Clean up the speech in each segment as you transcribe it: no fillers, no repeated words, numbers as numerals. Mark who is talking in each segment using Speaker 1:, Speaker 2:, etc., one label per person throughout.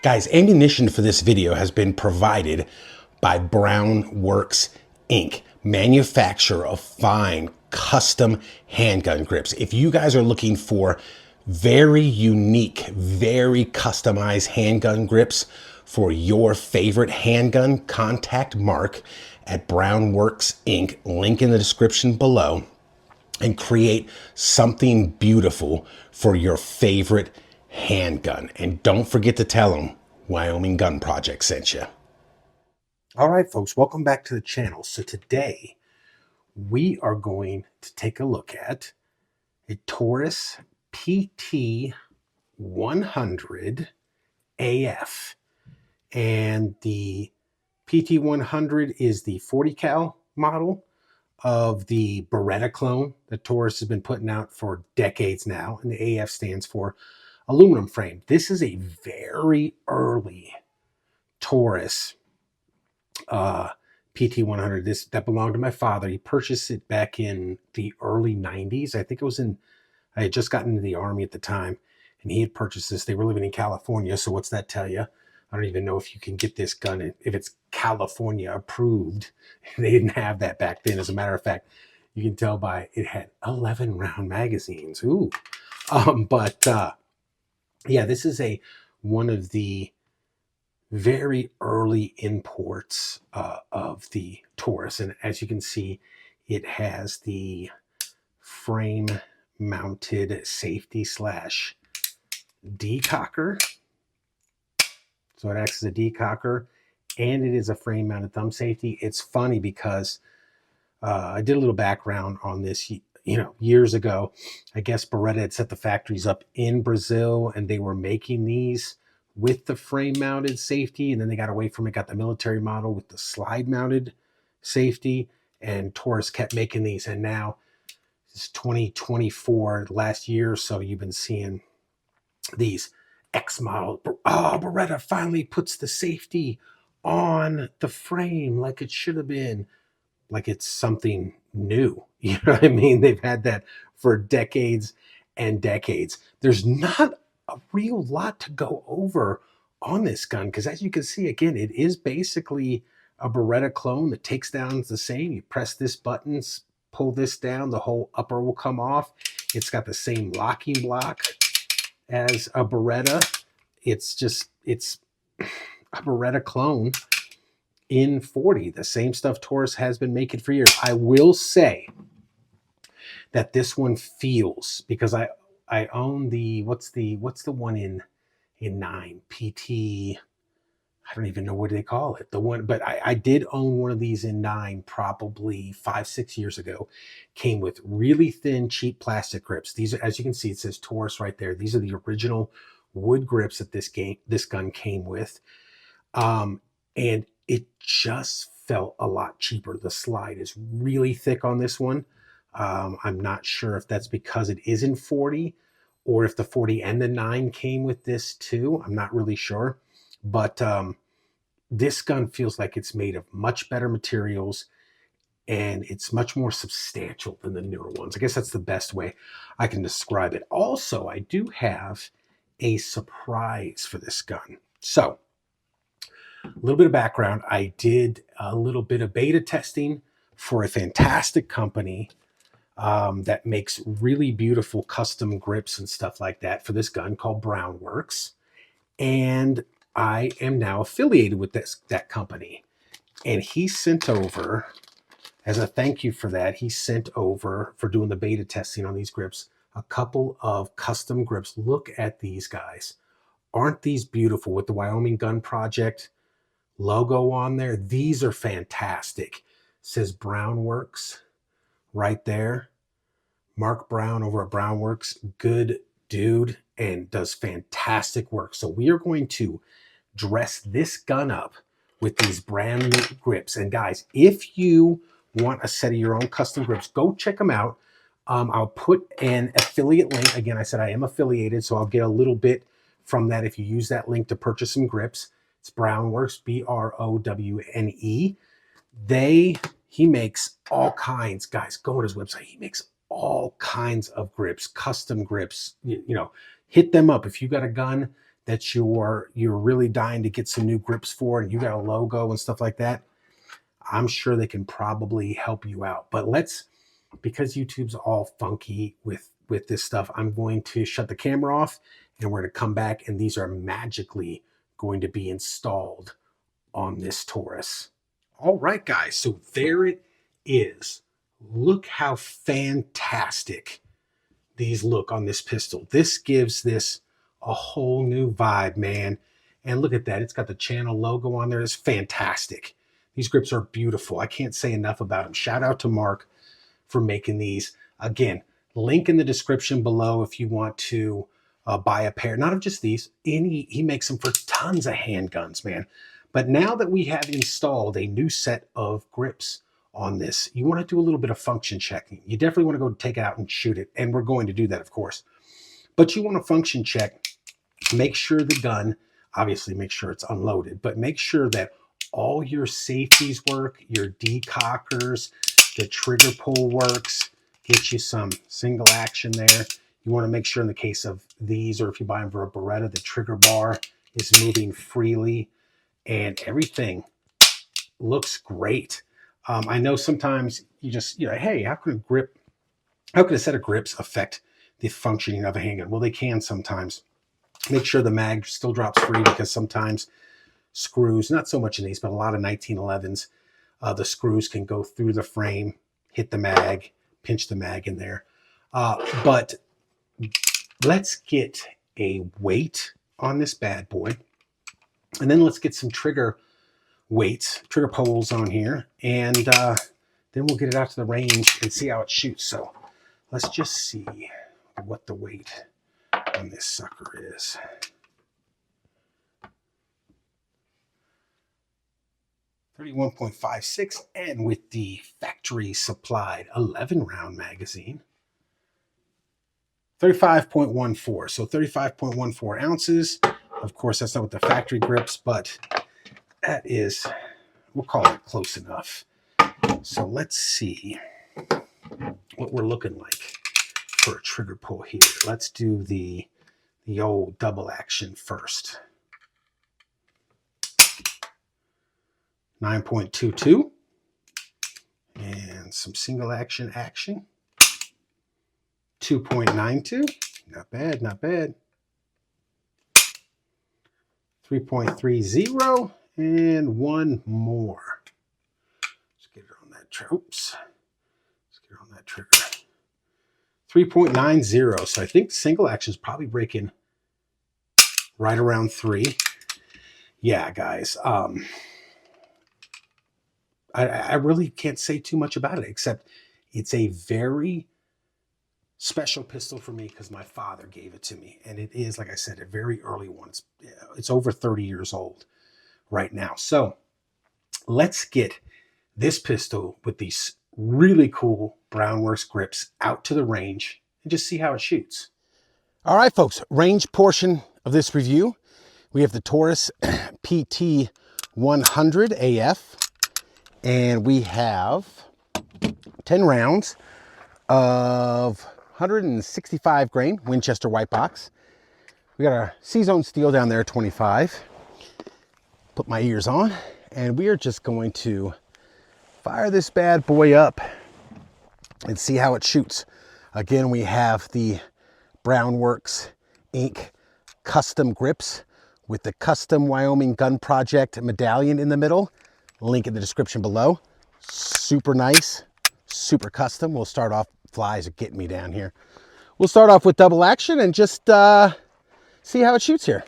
Speaker 1: Guys, ammunition for this video has been provided by Browne Works Inc., manufacturer of fine custom handgun grips. If you guys are looking for very unique, very customized handgun grips for your favorite handgun, contact Mark at Browne Works Inc., link in the description below, and create something beautiful for your favorite handgun. And don't forget to tell them Wyoming Gun Project sent you. All right, folks, welcome back to the channel. So today we are going to take a look at a Taurus PT-100 AF. And the PT-100 is the 40 cal model of the Beretta clone that Taurus has been putting out for decades now, and the AF stands for aluminum frame. This is a very early Taurus PT-100. That belonged to my father. He purchased it back in the early 90s. I think it was I had just gotten into the Army at the time, and he had purchased this. They were living in California, so what's that tell you? I don't even know if you can get this gun if it's California approved. They didn't have that back then. As a matter of fact, you can tell by it had 11 round magazines. Ooh. Yeah, this is one of the very early imports of the Taurus. And as you can see, it has the frame mounted safety slash decocker. So it acts as a decocker, and it is a frame mounted thumb safety. It's funny because I did a little background on this, years ago. I guess Beretta had set the factories up in Brazil, and they were making these with the frame mounted safety, and then they got away from it, got the military model with the slide mounted safety, and Taurus kept making these. And now it's 2024, last year or so, you've been seeing these X model. Oh, Beretta finally puts the safety on the frame like it should have been, like it's something new. You know what I mean? They've had that for decades and decades. There's not a real lot to go over on this gun because, as you can see, again, it is basically a Beretta clone. The takedown's the same. You press this button, pull this down, the whole upper will come off. It's got the same locking block as a Beretta. It's a Beretta clone in 40, the same stuff Taurus has been making for years. I will say that this one feels, because I own the what's the one in 9 PT. I don't even know what they call it. The one, but I did own one of these in 9 probably 5-6 years ago. Came with really thin, cheap plastic grips. These are, as you can see, it says Taurus right there. These are the original wood grips that this gun came with. And it just felt a lot cheaper. The slide is really thick on this one. I'm not sure if that's because it is in 40 or if the 40 and the 9 came with this too. I'm not really sure. But this gun feels like it's made of much better materials, and it's much more substantial than the newer ones. I guess that's the best way I can describe it. Also, I do have a surprise for this gun. So, a little bit of background. I did a little bit of beta testing for a fantastic company that makes really beautiful custom grips and stuff like that for this gun called Browne Works. And I am now affiliated with that company. And he sent over, as a thank you for that, he sent over, for doing the beta testing on these grips, a couple of custom grips. Look at these guys. Aren't these beautiful with the Wyoming Gun Project logo on there? These are fantastic. It says Browne Works right there. Mark Browne over at Browne Works, good dude, and does fantastic work. So we are going to dress this gun up with these brand new grips. And guys, if you want a set of your own custom grips, go check them out. I'll put an affiliate link. Again, I said I am affiliated, so I'll get a little bit from that if you use that link to purchase some grips. It's Browne Works, BROWNE. He makes all kinds, guys, go on his website. He makes all kinds of grips, custom grips. Hit them up. If you got a gun that you're really dying to get some new grips for, and you got a logo and stuff like that, I'm sure they can probably help you out. But because YouTube's all funky with this stuff, I'm going to shut the camera off and we're going to come back, and these are magically going to be installed on this Taurus. All right, guys, so there it is. Look how fantastic these look on this pistol. This gives this a whole new vibe, man. And look at that. It's got the channel logo on there. It's fantastic. These grips are beautiful. I can't say enough about them. Shout out to Mark for making these. Again, link in the description below if you want to buy a pair, not of just these. He makes them for tons of handguns, man. But now that we have installed a new set of grips on this, you want to do a little bit of function checking. You definitely want to go take it out and shoot it, and we're going to do that, of course. But you want to function check, make sure the gun, obviously make sure it's unloaded, but make sure that all your safeties work, your decockers, the trigger pull works, get you some single action there. You want to make sure in the case of these, or if you buy them for a Beretta, the trigger bar is moving freely and everything looks great. I know sometimes you just, hey, how can a set of grips affect the functioning of a handgun? Well, they can sometimes. Make sure the mag still drops free, because sometimes screws, not so much in these, but a lot of 1911s, the screws can go through the frame, hit the mag, pinch the mag in there. But let's get a weight on this bad boy, and then let's get some trigger weights, trigger poles on here, and then we'll get it out to the range and see how it shoots. So let's just see what the weight on this sucker is. .56, and with the factory supplied 11 round magazine, 35.14. So 35.14 ounces. Of course, that's not with the factory grips, but that is, we'll call it close enough. So let's see what we're looking like for a trigger pull here. Let's do the old double action first. 9.22, and some single action 2.92. Not bad, not bad. 3.30, and one more. Let's get it on that trigger. Oops. Let's get it on that trigger. 3.90. So I think single action is probably breaking right around 3. Yeah, guys. I really can't say too much about it, except it's a very special pistol for me because my father gave it to me. And it is, like I said, a very early one. It's over 30 years old right now. So let's get this pistol with these really cool Browne Works grips out to the range and just see how it shoots. All right, folks, range portion of this review. We have the Taurus PT-100 AF, and we have 10 rounds of 165 grain Winchester white box. We got our C-Zone steel down there, 25. Put my ears on, and we are just going to fire this bad boy up and see how it shoots. Again, we have the Browne Works Inc. custom grips with the custom Wyoming Gun Project medallion in the middle. Link in the description below. Super nice, super custom. We'll start off, flies are getting me down here. We'll start off with double action and just see how it shoots here.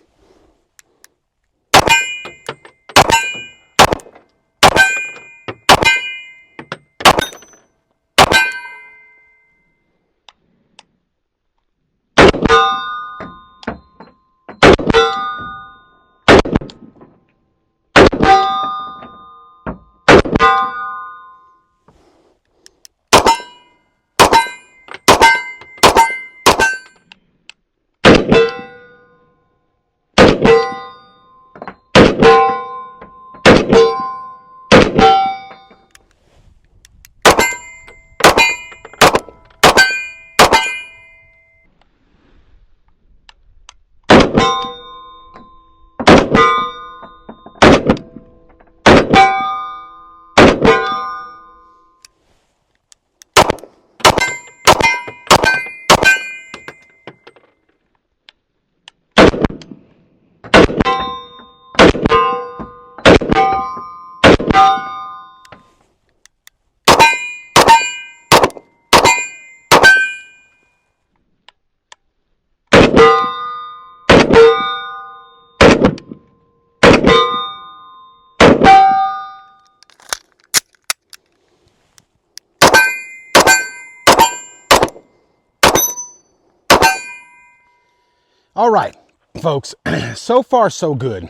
Speaker 1: All right, folks, so far so good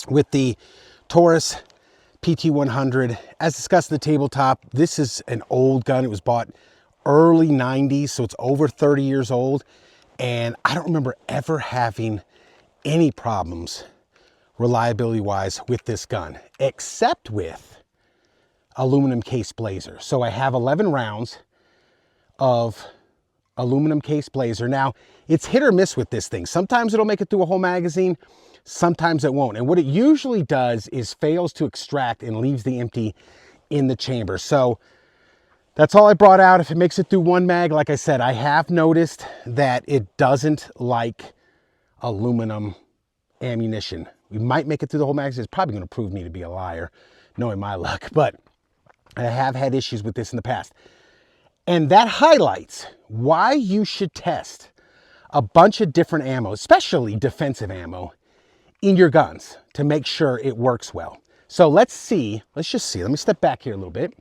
Speaker 1: with the Taurus PT-100. As discussed in the tabletop, this is an old gun. It was bought early 90s, so it's over 30 years old. And I don't remember ever having any problems reliability-wise with this gun, except with aluminum case blazer. So I have 11 rounds of aluminum case blazer. Now, it's hit or miss with this thing. Sometimes it'll make it through a whole magazine, sometimes it won't. And what it usually does is fails to extract and leaves the empty in the chamber. So that's all I brought out. If it makes it through one mag, like I said, I have noticed that it doesn't like aluminum ammunition. We might make it through the whole magazine. It's probably going to prove me to be a liar, knowing my luck, but I have had issues with this in the past. And that highlights why you should test a bunch of different ammo, especially defensive ammo, in your guns to make sure it works well. So let's just see. Let me step back here a little bit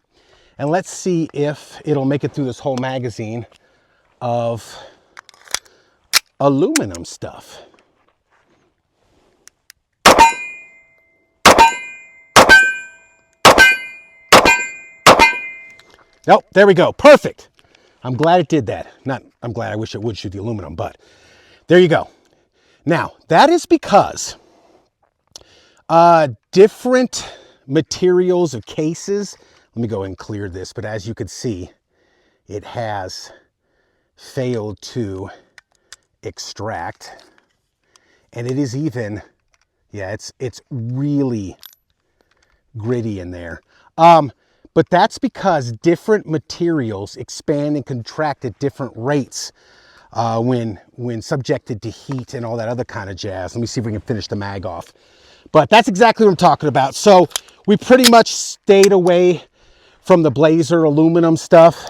Speaker 1: and let's see if it'll make it through this whole magazine of aluminum stuff. Nope, there we go. Perfect. I'm glad it did that. I'm glad, I wish it would shoot the aluminum, but there you go. Now, that is because different materials of cases, let me go and clear this, but as you can see, it has failed to extract. And it is even, yeah, it's really gritty in there. But that's because different materials expand and contract at different rates when subjected to heat and all that other kind of jazz. Let me see if we can finish the mag off. But that's exactly what I'm talking about. So we pretty much stayed away from the blazer aluminum stuff.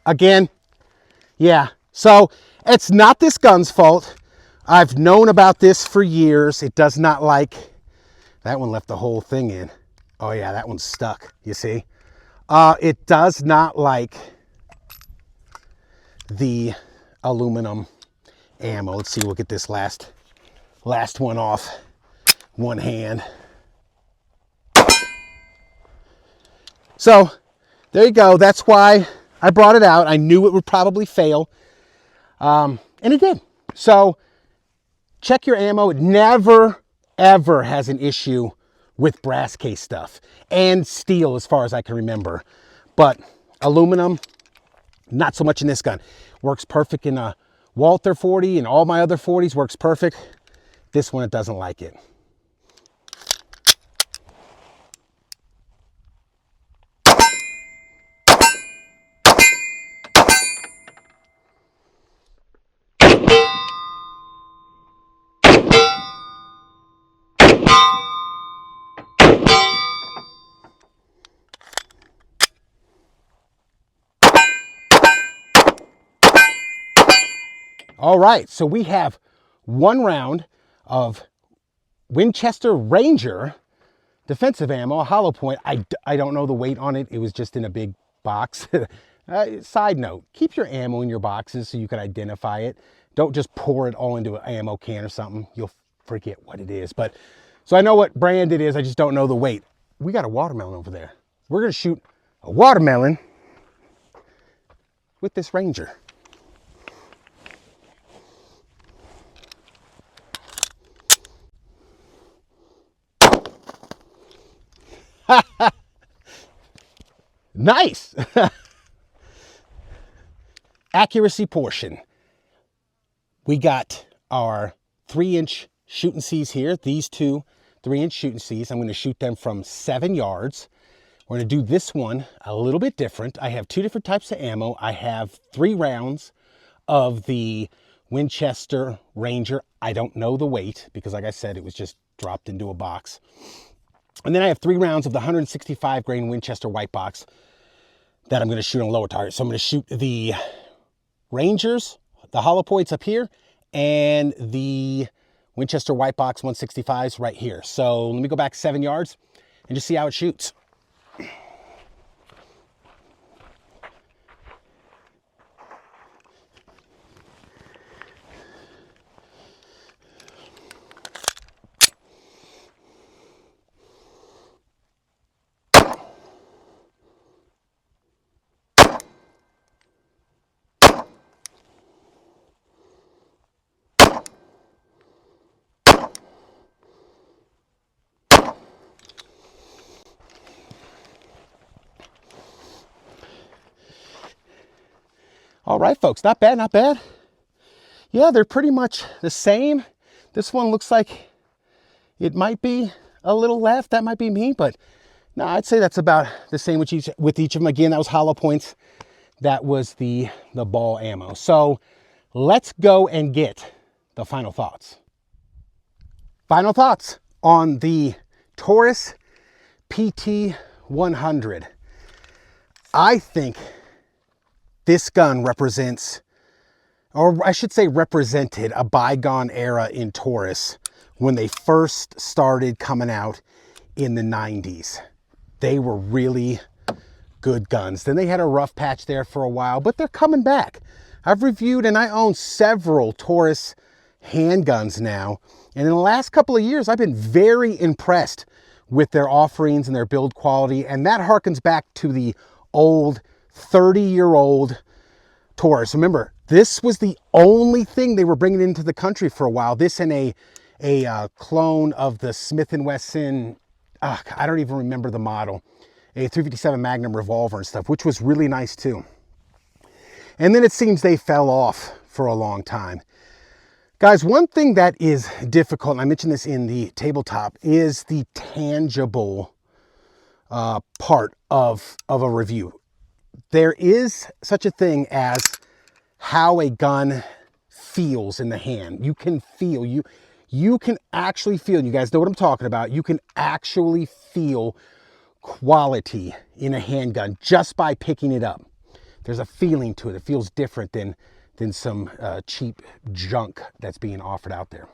Speaker 1: Again, yeah. So it's not this gun's fault. I've known about this for years. It does not like... That one left the whole thing in. Oh yeah, that one's stuck, you see? It does not like the aluminum ammo. Let's see, we'll get this last one off one hand. So there you go. That's why I brought it out. I knew it would probably fail. And it did. So check your ammo. It never ever has an issue with brass case stuff and steel as far as I can remember, but aluminum, not so much in this gun. Works perfect in a Walther 40 and all my other 40s, works perfect. This one, it doesn't like it. All right, so we have one round of Winchester Ranger defensive ammo, a hollow point. I don't know the weight on it. It was just in a big box. Side note, keep your ammo in your boxes so you can identify it. Don't just pour it all into an ammo can or something. You'll forget what it is. But so I know what brand it is. I just don't know the weight. We got a watermelon over there. We're going to shoot a watermelon with this Ranger. Nice. Accuracy portion. We got our 3-inch shooting C's here. These two 3-inch shooting C's. I'm going to shoot them from 7 yards. We're going to do this one a little bit different. I have 2 different types of ammo. I have 3 rounds of the Winchester Ranger. I don't know the weight because, like I said, it was just dropped into a box. And then I have 3 rounds of the 165 grain Winchester white box that I'm going to shoot on lower target. So I'm going to shoot the Rangers, the hollow points up here, and the Winchester white box 165s right here. So let me go back 7 yards and just see how it shoots.
Speaker 2: All right, folks, not bad, not bad. Yeah, they're pretty much the same. This one looks like it might be a little left. That might be me, but no, I'd say that's about the same with each of them. Again, that was hollow points. That was the ball ammo. So let's go and get the final thoughts. Final thoughts on the Taurus PT-100. I think this gun represents, or I should say represented, a bygone era in Taurus when they first started coming out in the 90s. They were really good guns. Then they had a rough patch there for a while, but they're coming back. I've reviewed and I own several Taurus handguns now. And in the last couple of years, I've been very impressed with their offerings and their build quality. And that harkens back to the old 30-year-old Taurus. Remember, this was the only thing they were bringing into the country for a while. This and a clone of the Smith & Wesson, I don't even remember the model, a .357 Magnum revolver and stuff, which was really nice too. And then it seems they fell off for a long time. Guys, one thing that is difficult, and I mentioned this in the tabletop, is the tangible part of a review. There is such a thing as how a gun feels in the hand. You can feel, you can actually feel, you guys know what I'm talking about, you can actually feel quality in a handgun just by picking it up. There's a feeling to it. It feels different than some cheap junk that's being offered out there.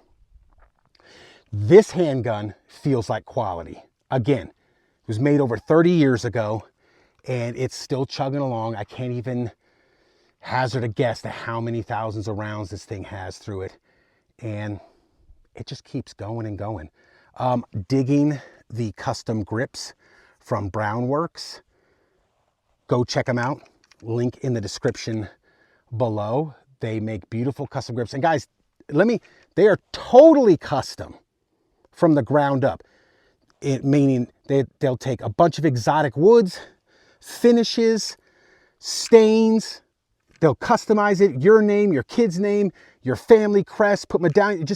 Speaker 2: This handgun feels like quality. Again, it was made over 30 years ago and it's still chugging along. I can't even hazard a guess to how many thousands of rounds this thing has through it. And it just keeps going and going. Digging the custom grips from Browne Works. Go check them out. Link in the description below. They make beautiful custom grips. And guys, they are totally custom from the ground up. Meaning they'll take a bunch of exotic woods, finishes, stains. They'll customize it, your name, your kid's name, your family crest, put medallion.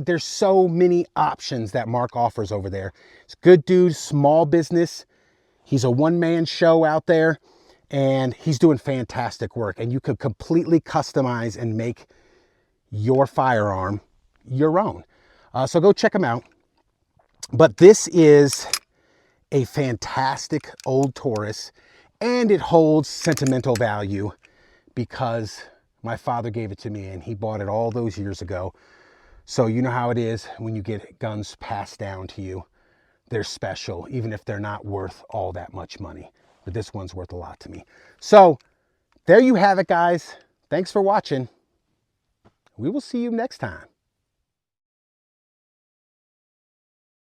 Speaker 2: There's so many options that Mark offers over there. He's a good dude, small business. He's a one-man show out there and he's doing fantastic work. And you could completely customize and make your firearm your own. So go check him out. But this is a fantastic old Taurus and it holds sentimental value because my father gave it to me and he bought it all those years ago. So you know how it is when you get guns passed down to you. They're special, even if they're not worth all that much money. But this one's worth a lot to me. So there you have it, guys. Thanks for watching. We will see you next time.